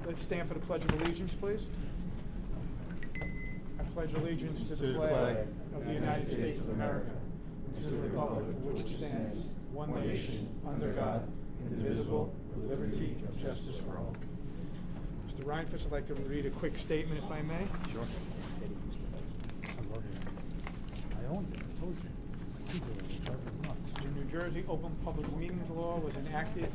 let's stand for the Pledge of Allegiance, please. I pledge allegiance to the flag of the United States of America, and to the republic for which it stands, one nation, under God, indivisible, with liberty and justice for all. Mr. Reinfuss, I'd like to read a quick statement, if I may. Sure. I owned it, I told you. The New Jersey Open Public Meetings Law was enacted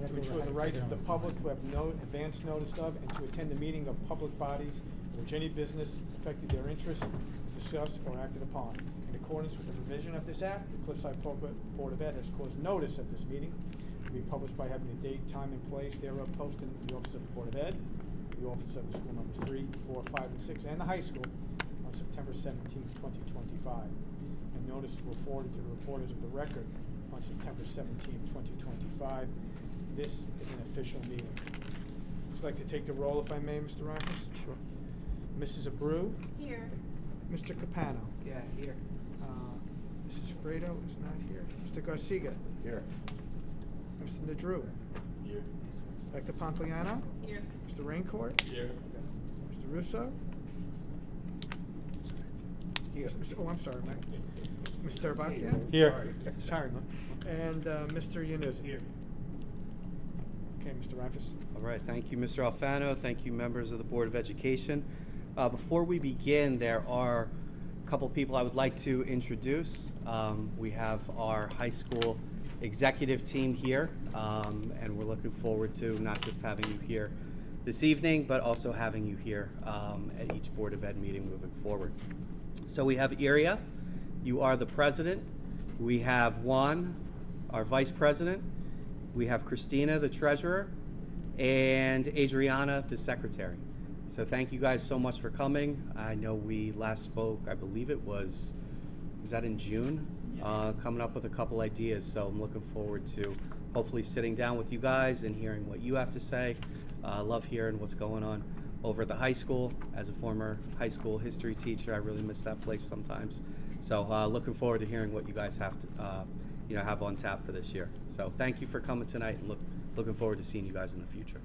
to ensure the rights of the public to have no advance notice of and to attend the meeting of public bodies in which any business affected their interests is discussed or acted upon. In accordance with the provision of this act, the Cliffside Board of Ed has caused notice of this meeting to be published by having the date, time, and place thereof posted in the office of the Board of Ed, the office of the school numbers 3, 4, 5, and 6, and the high school on September 17, 2025. And notices were forwarded to the reporters of the record on September 17, 2025. This is an official meeting. I'd like to take the roll, if I may, Mr. Reinfuss. Sure. Mrs. Abreu. Here. Mr. Capano. Yeah, here. Mrs. Fredo is not here. Mr. Garcia. Here. Mr. Nadru. Here. Dr. Pontoliano. Here. Mr. Raincourt. Here. Mr. Russo. Here. Oh, I'm sorry, Mike. Mr. Tarbacchia. Here. Sorry, Mike. And Mr. Yanuz. Here. Okay, Mr. Reinfuss. All right, thank you, Mr. Alfano. Thank you, members of the Board of Education. Before we begin, there are a couple people I would like to introduce. We have our high school executive team here, and we're looking forward to not just having you here this evening, but also having you here at each Board of Ed meeting moving forward. So we have Iria, you are the president. We have Juan, our vice president. We have Christina, the treasurer, and Adriana, the secretary. So thank you guys so much for coming. I know we last spoke, I believe it was that in June? Coming up with a couple ideas. So I'm looking forward to hopefully sitting down with you guys and hearing what you have to say. Love hearing what's going on over at the high school. As a former high school history teacher, I really miss that place sometimes. So looking forward to hearing what you guys have to have on tap for this year. So thank you for coming tonight, and looking forward to seeing you guys in the future.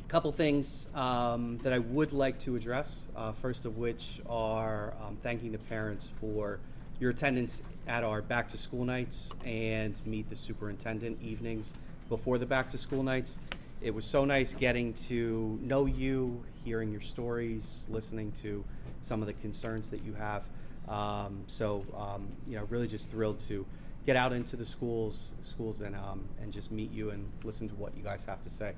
Couple things that I would like to address. First of which are thanking the parents for your attendance at our back to school nights and meet the superintendent evenings before the back to school nights. It was so nice getting to know you, hearing your stories, listening to some of the concerns that you have. Really just thrilled to get out into the schools and just meet you and listen to what you guys have to say.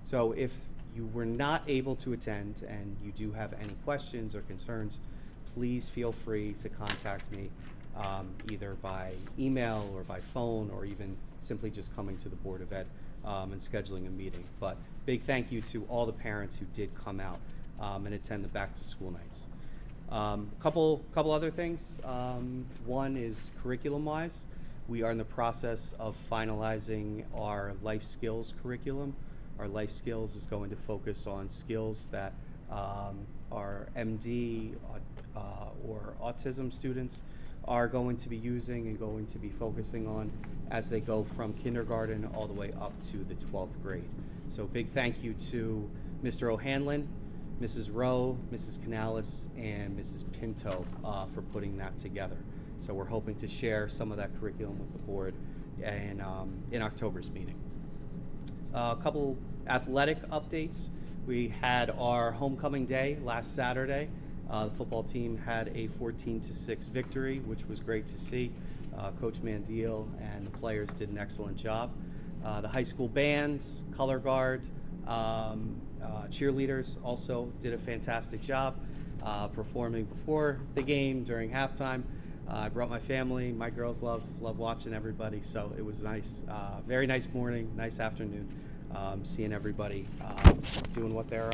So if you were not able to attend and you do have any questions or concerns, please feel free to contact me either by email or by phone, or even simply just coming to the Board of Ed and scheduling a meeting. But big thank you to all the parents who did come out and attend the back to school nights. Couple other things. One is curriculum-wise. We are in the process of finalizing our life skills curriculum. Our life skills is going to focus on skills that our MD or autism students are going to be using and going to be focusing on as they go from kindergarten all the way up to the 12th grade. So big thank you to Mr. O'Hanlon, Mrs. Rowe, Mrs. Canales, and Mrs. Pinto for putting that together. So we're hoping to share some of that curriculum with the board in October's meeting. A couple athletic updates. We had our homecoming day last Saturday. The football team had a 14-6 victory, which was great to see. Coach Mandiel and the players did an excellent job. The high school band, color guard, cheerleaders also did a fantastic job performing before the game, during halftime. I brought my family. My girls love watching everybody, so it was nice. Very nice morning, nice afternoon, seeing everybody doing what they're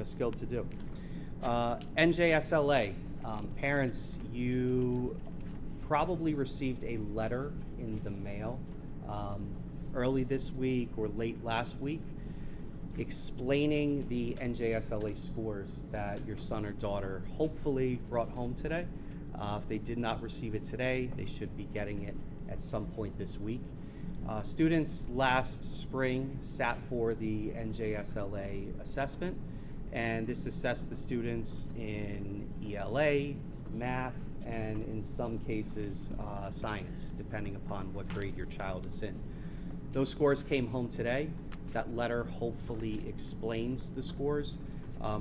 skilled to do. NJSLA parents, you probably received a letter in the mail early this week or late last week explaining the NJSLA scores that your son or daughter hopefully brought home today. If they did not receive it today, they should be getting it at some point this week. Students last spring sat for the NJSLA assessment, and this assessed the students in ELA, math, and in some cases, science, depending upon what grade your child is in. Those scores came home today. That letter hopefully explains the scores,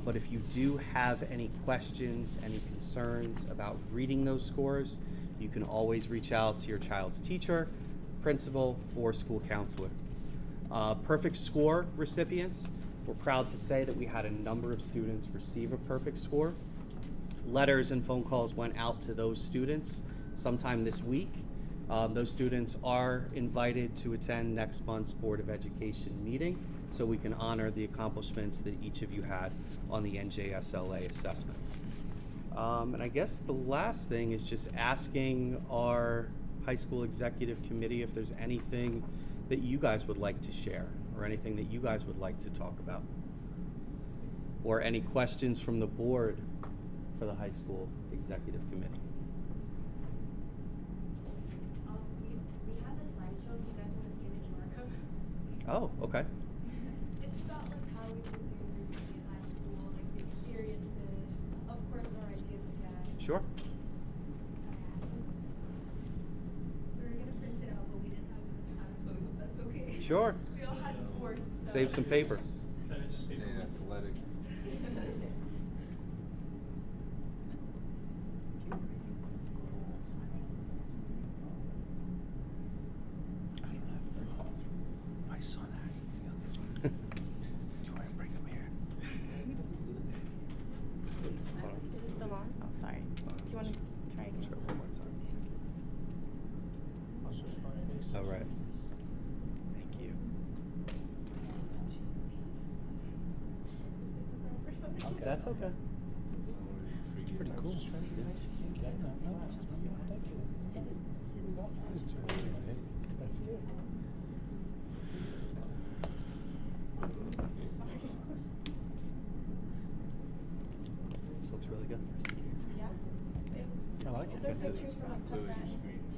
but if you do have any questions, any concerns about reading those scores, you can always reach out to your child's teacher, principal, or school counselor. Perfect score recipients, we're proud to say that we had a number of students receive a perfect score. Letters and phone calls went out to those students sometime this week. Those students are invited to attend next month's Board of Education meeting, so we can honor the accomplishments that each of you had on the NJSLA assessment. And I guess the last thing is just asking our high school executive committee if there's anything that you guys would like to share or anything that you guys would like to talk about, or any questions from the board for the high school executive committee. We have a slideshow if you guys want to scan the QR code. Oh, okay. It's about like how we would do recently in high school, like the experiences, of course our ideas again. Sure. We were gonna print it out, but we didn't have enough time, so we hope that's okay. Sure. We all had sports. So. Save some paper. Stay athletic. I don't have a phone. My son has the other one. You want to bring him here? Is this still on? Oh, sorry. Do you want to try again? Sure, one more time. All right. Thank you. That's okay. Pretty cool. That's good. This looks really good. Yeah. I like it. It's our pictures from a pub that.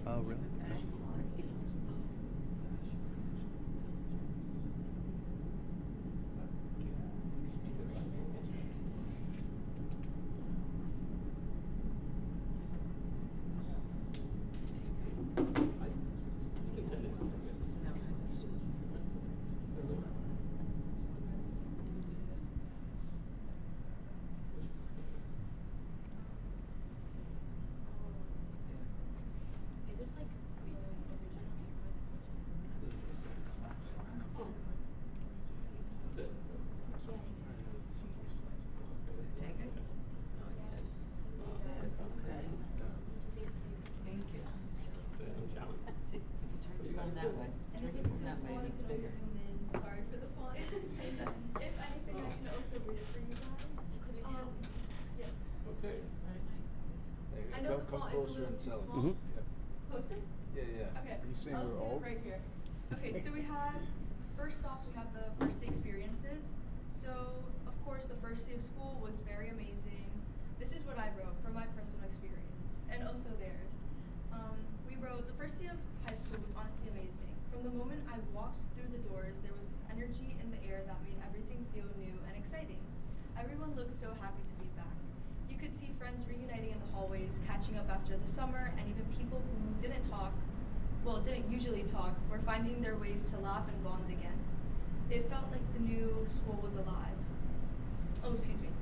Oh, really? Is this like Thank you. See, if you turn your phone that way, And turn if your it's phone too that way, small, you it's can always bigger. zoom in. Sorry for the font. If anything, I can also read it for you guys. Yes. Okay. I know the font is a little too small. Mhm. Closer? Yeah. Okay. Are you saying I'll we're stand old? right here. Okay, so we have, first off, we have the first day experiences. So, of course, the first day of school was very amazing. This is what I wrote from my personal experience, and also theirs. We wrote, the first day of high school was honestly amazing. From the moment I walked through the doors, there was energy in the air that made everything feel new and exciting. Everyone looked so happy to be back. You could see friends reuniting in the hallways, catching up after the summer, and even people who didn't usually talk, were finding their ways to laugh and bond again. It felt like the new school was alive.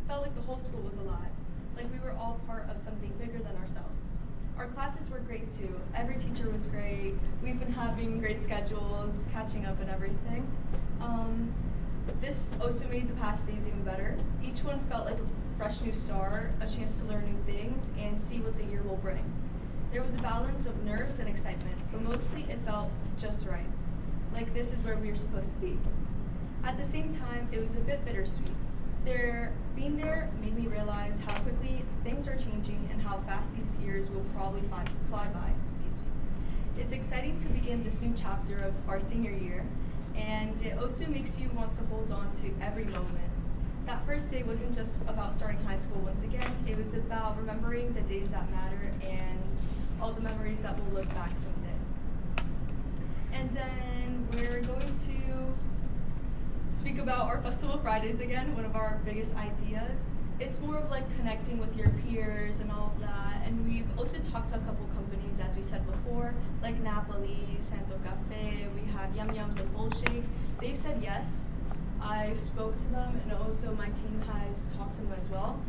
Felt like the whole school was alive. Like we were all part of something bigger than ourselves. Our classes were great too. Every teacher was great. We've been having great schedules, catching up and everything. This also made the past days even better. Each one felt like a fresh new start, a chance to learn new things and see what the year will bring. There was a balance of nerves and excitement, but mostly it felt just right. Like this is where we were supposed to be. At the same time, it was a bit bittersweet. Being there made me realize how quickly things are changing and how fast these years will probably fly by. It's exciting to begin this new chapter of our senior year, and it also makes you want to hold on to every moment. That first day wasn't just about starting high school once again, it was about remembering the days that matter and all the memories that we'll look back someday. And then we're going to speak about our Festival Fridays again, one of our biggest ideas. It's more of like connecting with your peers and all of that. And we've also talked to a couple companies, as we said before, like Napoli, Santo Cafe, we have Yum Yums and Bullshake. They've said yes. I've spoke to them, and also my team has talked to them as well.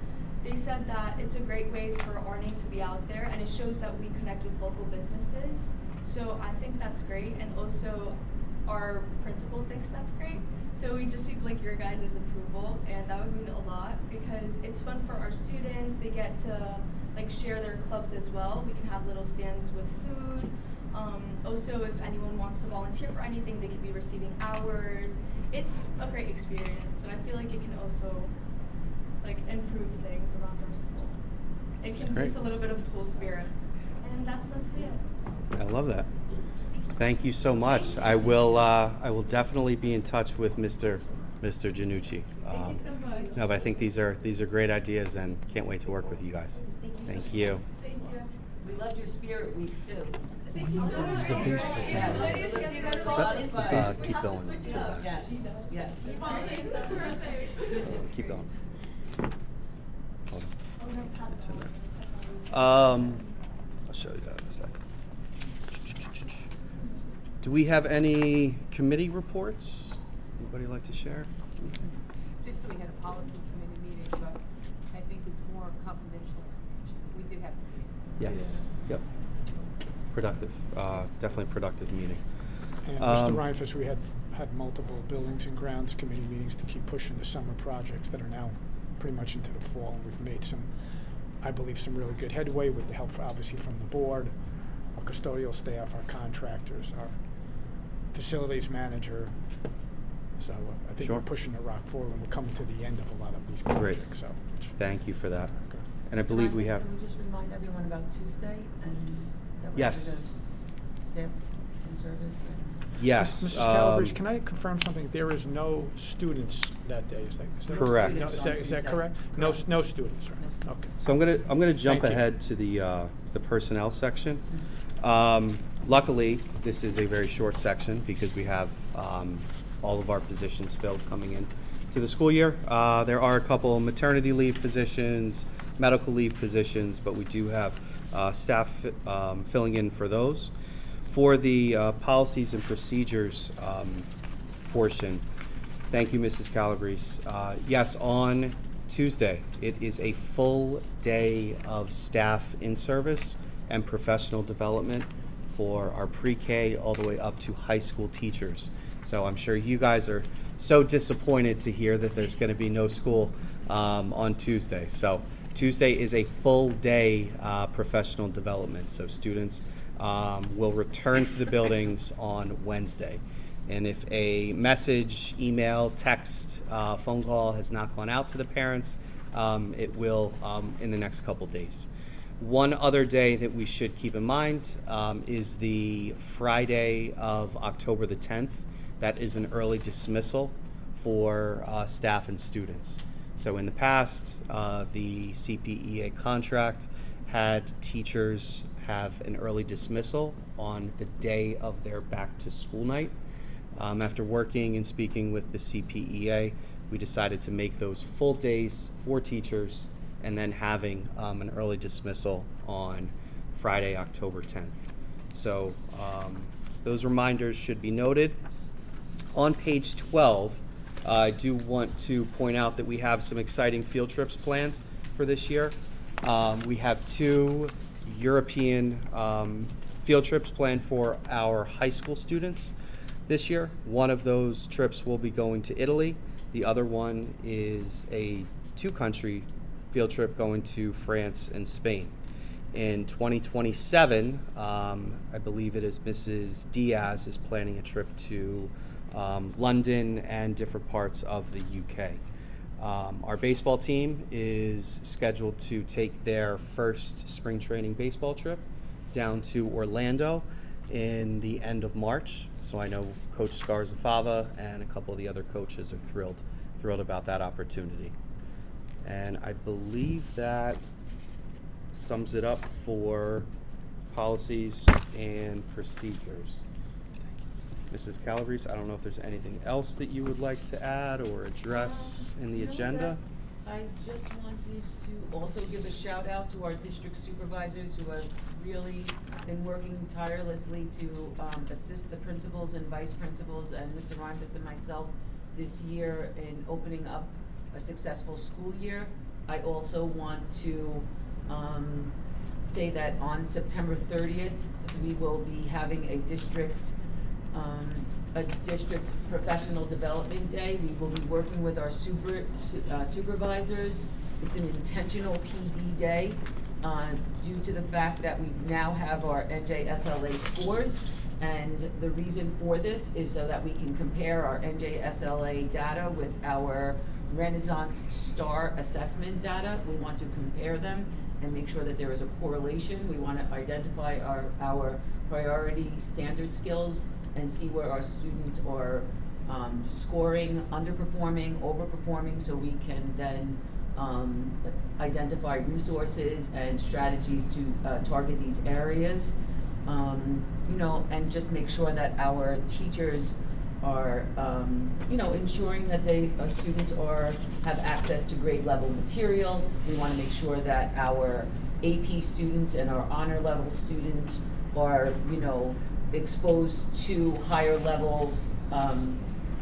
They said that it's a great way for our name to be out there, and it shows that we connect with local businesses. So I think that's great, and also our principal thinks that's great. So we just need like your guys' approval, and that would mean a lot because it's fun for our students. They get to like share their clubs as well. We can have little stands with food. Also, if anyone wants to volunteer for anything, they could be receiving hours. It's a great experience, so I feel like it can also like improve things around our school. It can boost a little bit of school spirit, and that's mostly it. I love that. Thank you so much. I will definitely be in touch with Mr. Janucci. Thank you so much. No, but I think these are great ideas, and can't wait to work with you guys. Thank you. Thank you. We love your spirit week too. Thank you so much. What's up? Keep going to the back. Yes, yes. Keep going. Hold on. It's in there. I'll show you that in a second. Do we have any committee reports? Anybody like to share? Just so we had a policy committee meeting, but I think it's more confidential information. We did have a meeting. Yes. Yep. Productive. Definitely productive meeting. And Mr. Reinfus, we had multiple buildings and grounds committee meetings to keep pushing the summer projects that are now pretty much into the fall. And we've made some, I believe, some really good headway with the help, obviously, from the board, our custodial staff, our contractors, our facilities manager. So I think Sure. we're pushing the rock forward, and we're coming to the end of a lot of these Great. projects. So, Thank you for that. Okay. And I believe we have. Can we just remind everyone about Tuesday and that we're Yes. gonna staff in service and. Yes. Mrs. Calabrese, can I confirm something? There is no students that day. Is that Correct. No, is that correct? No students. Right? No Okay. So I'm gonna jump Thank you. ahead to the personnel section. Luckily, this is a very short section because we have all of our positions filled coming in to the school year. There are a couple maternity leave positions, medical leave positions, but we do have staff filling in for those. For the policies and procedures portion, thank you, Mrs. Calabrese. Yes, on Tuesday, it is a full day of staff in service and professional development for our pre-K all the way up to high school teachers. So I'm sure you guys are so disappointed to hear that there's going to be no school on Tuesday. So Tuesday is a full day professional development. So students will return to the buildings on Wednesday. And if a message, email, text, phone call has not gone out to the parents, it will in the next couple days. One other day that we should keep in mind is the Friday of October the 10th. That is an early dismissal for staff and students. So in the past, the CPEA contract had teachers have an early dismissal on the day of their back to school night. After working and speaking with the CPEA, we decided to make those full days for teachers and then having an early dismissal on Friday, October 10th. So those reminders should be noted. On page 12, I do want to point out that we have some exciting field trips planned for this year. We have 2 European field trips planned for our high school students this year. One of those trips will be going to Italy. The other one is a 2-country field trip going to France and Spain. In 2027, I believe it is Mrs. Diaz is planning a trip to London and different parts of the UK. Our baseball team is scheduled to take their first spring training baseball trip down to Orlando in the end of March. So I know Coach Scarzafava and a couple of the other coaches are thrilled about that opportunity. And I believe that sums it up for policies and procedures. Mrs. Calabrese, I don't know if there's anything else that you would like to add or address in the You know agenda? what? I just wanted to also give a shout out to our district supervisors who have really been working tirelessly to assist the principals and vice principals and Mr. Reinfuss and myself this year in opening up a successful school year. I also want to say that on September 30th, we will be having a district professional development day. We will be working with our supervisors. It's an intentional PD day due to the fact that we now have our NJSLA scores. And the reason for this is so that we can compare our NJSLA data with our Renaissance Star assessment data. We want to compare them and make sure that there is a correlation. We want to identify our priority standard skills and see where our students are scoring, underperforming, overperforming, so we can then identify resources and strategies to target these areas. You know, and just make sure that our teachers are, you know, ensuring that students have access to grade level material. We want to make sure that our AP students and our honor level students are, you know, exposed to higher level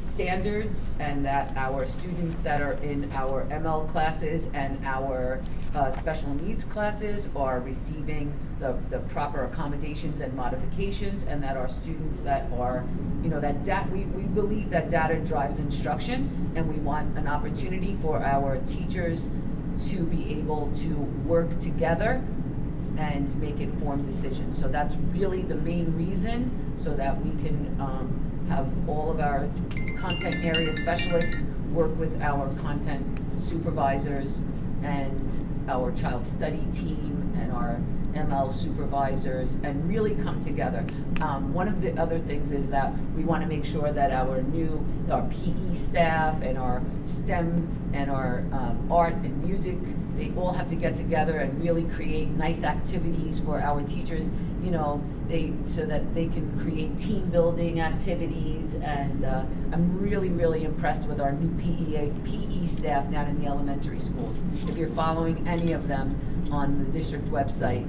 standards, and that our students that are in our ML classes and our special needs classes are receiving the proper accommodations and modifications, and that our students that are, you know, we believe that data drives instruction, and we want an opportunity for our teachers to be able to work together and make informed decisions. So that's really the main reason, so that we can have all of our content area specialists work with our content supervisors and our child study team and our ML supervisors and really come together. One of the other things is that we want to make sure that our PE staff and our STEM and our art and music, they all have to get together and really create nice activities for our teachers, you know, so that they can create team building activities. And I'm really, really impressed with our new PE staff down in the elementary schools. If you're following any of them on the district website,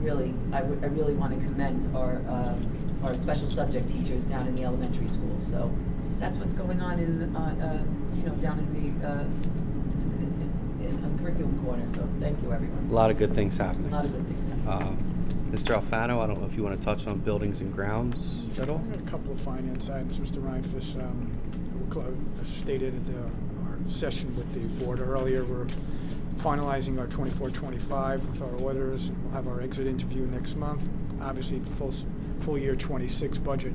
really, I really want to commend our special subject teachers down in the elementary schools. So that's what's going on in you know, down in the curriculum corner. So thank you, everyone. A lot of good things happening. A lot of good things happening. Mr. Alfano, I don't know if you want to touch on buildings and grounds at all? I've got a couple of finance items, Mr. Reinfuss. Stated at our session with the board earlier, we're finalizing our 24-25 with our auditors. We'll have our exit interview next month. Obviously, the full year 26 budget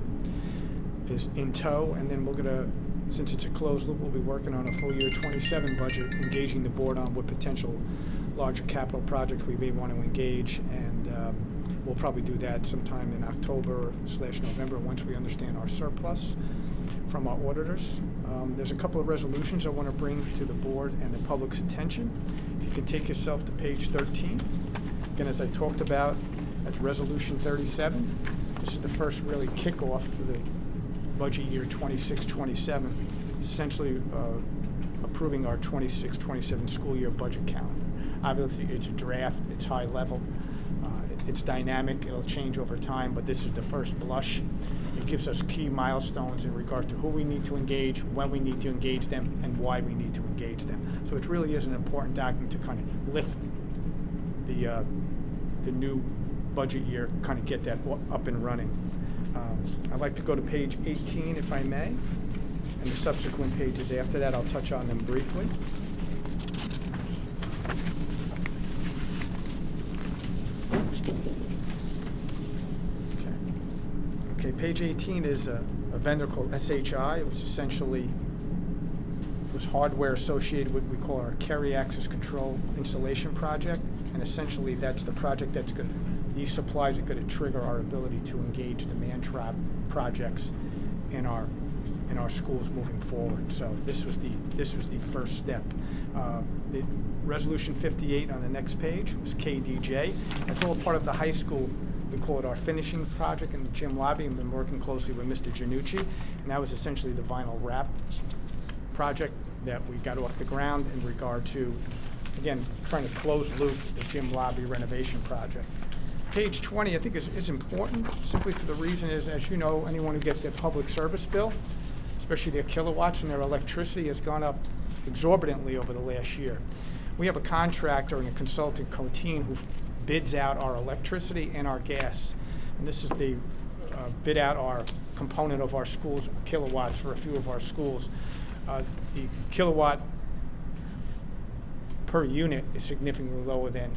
is in tow, and then we're gonna, since it's a closed loop, we'll be working on a full year 27 budget, engaging the board on what potential larger capital projects we may want to engage, and we'll probably do that sometime in October/November once we understand our surplus from our auditors. There's a couple of resolutions I want to bring to the board and the public's attention. If you can take yourself to page 13. Again, as I talked about, that's resolution 37. This is the first really kickoff for the budget year 26-27. It's essentially approving our 26-27 school year budget calendar. Obviously, it's a draft, it's high level, it's dynamic, it'll change over time, but this is the first blush. It gives us key milestones in regard to who we need to engage, when we need to engage them, and why we need to engage them. So it really is an important document to kind of lift the new budget year, kind of get that up and running. I'd like to go to page 18, if I may, and the subsequent pages after that, I'll touch on them briefly. Okay, page 18 is a vendor called SHI. It was essentially hardware associated with what we call our carry access control installation project, and essentially that's the project that's going to, these supplies are going to trigger our ability to engage demand trap projects in our schools moving forward. So this was the first step. The resolution 58 on the next page was KDJ. That's all part of the high school we call it our finishing project in the gym lobby, and been working closely with Mr. Janucci. And that was essentially the vinyl wrap project that we got off the ground in regard to, again, trying to close loop the gym lobby renovation project. Page 20, I think, is important, simply for the reason is, as you know, anyone who gets their public service bill, especially their kilowatts and their electricity, has gone up exorbitantly over the last year. We have a contractor and a consultant, Coteen, who bids out our electricity and our gas. And this is the bid out our component of our schools, kilowatts for a few of our schools. The kilowatt per unit is significantly lower than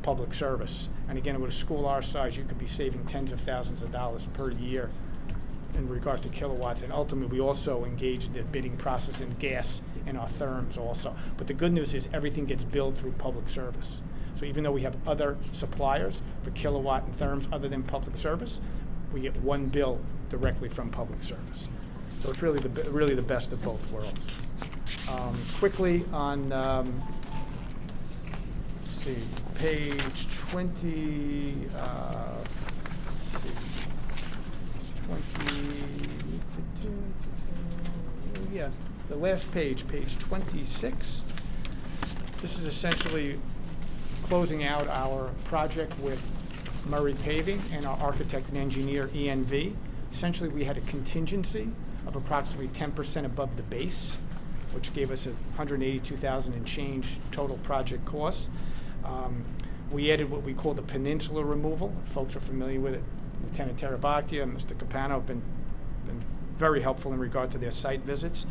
public service. And again, with a school our size, you could be saving tens of thousands of dollars per year in regard to kilowatts. And ultimately, we also engage in the bidding process in gas and our therms also. But the good news is everything gets billed through public service. So even though we have other suppliers for kilowatt and therms other than public service, we get one bill directly from public service. So it's really the best of both worlds. Quickly on, let's see, page 20, let's see, 20, yeah, the last page, page 26. This is essentially closing out our project with Murray Paving and our architect and engineer, ENV. Essentially, we had a contingency of approximately 10% above the base, which gave us $182,000 and change total project costs. We added what we call the peninsula removal. Folks are familiar with it. Lieutenant Terabacchia and Mr. Capano have been very helpful in regard to their site visits.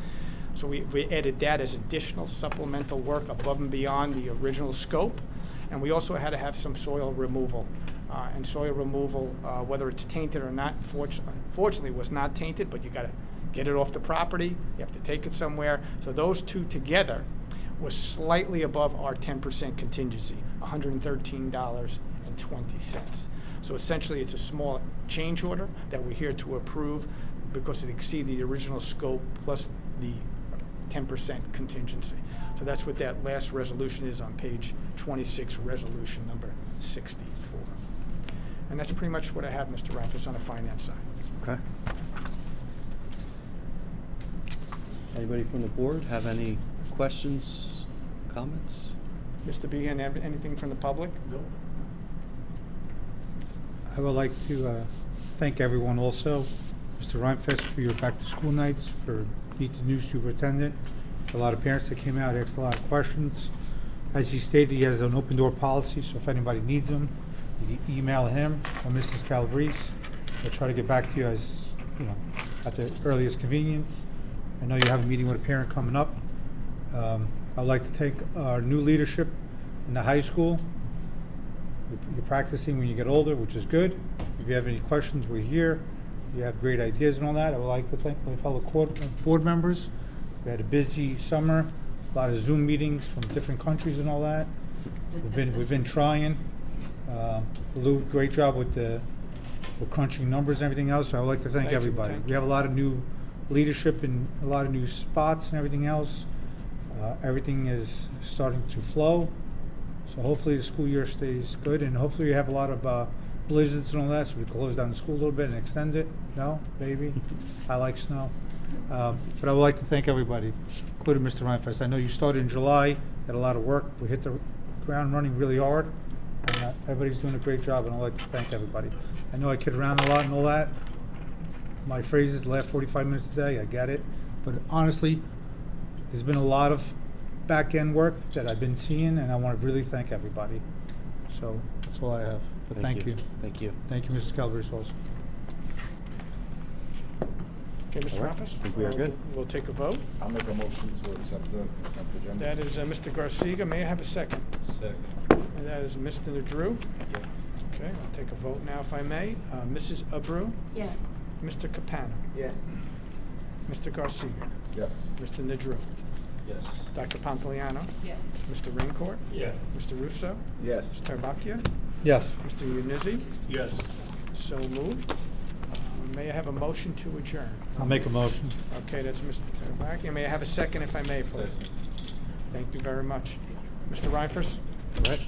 So we added that as additional supplemental work above and beyond the original scope. And we also had to have some soil removal. And soil removal, whether it's tainted or not, fortunately was not tainted, but you got to get it off the property. You have to take it somewhere. So those two together was slightly above our 10% contingency, $113.20. So essentially, it's a small change order that we're here to approve because it exceeded the original scope plus the 10% contingency. So that's what that last resolution is on page 26, resolution number 64. And that's pretty much what I have, Mr. Rafis, on the finance side. Okay. Anybody from the board have any questions, comments? Mr. Behan, anything from the public? No. I would like to thank everyone also, Mr. Reinfest, for your back-to-school nights, for Meet the New Superintendent. A lot of parents that came out asked a lot of questions. As he stated, he has an open door policy, so if anybody needs him, you can email him or Mrs. Calabrese. They'll try to get back to you as, at the earliest convenience. I know you have a meeting with a parent coming up. I'd like to thank our new leadership in the high school. You're practicing when you get older, which is good. If you have any questions, we're here. You have great ideas and all that. I would like to thank my fellow board members. We had a busy summer, a lot of Zoom meetings from different countries and all that. We've been trying. Lou, great job with crunching numbers and everything else. So I would like to thank everybody. We have a lot of new leadership and a lot of new spots and everything else. Everything is starting to flow. So hopefully the school year stays good, and hopefully we have a lot of blizzards and all that, so we close down the school a little bit and extend it. No? Maybe? I like snow. But I would like to thank everybody, including Mr. Reinfest. I know you started in July, had a lot of work. We hit the ground running really hard, and everybody's doing a great job, and I'd like to thank everybody. I know I kid around a lot and all that. My phrases last 45 minutes a day, I get it. But honestly, there's been a lot of back-end work that I've been seeing, and I want to really thank everybody. So that's all I have. But thank you. Thank you. Thank you, Mrs. Calabrese also. Okay, Mr. All right. Rafis? I think we are good. We'll take a vote. I'll make a motion to accept the consent agenda. That is Mr. Garcia. May I have a second? Second. And that is Mr. Nadrew. Yeah. Okay, I'll take a vote now if I may. Mrs. Abreu, Yes. Mr. Capano, Yes. Mr. Garcia, Yes. Mr. Nadrew, Yes. Dr. Pontoliano, Yes. Mr. Raincourt, Yeah. Mr. Russo, Yes. Mr. Tarbacchia, Yes. Mr. Unizzi. Yes. So moved. May I have a motion to adjourn? I'll make a motion. Okay, that's Mr. Tarbacchia. May I have a second if I may, please? Second. Thank you very much. Mr. Reifers? All right.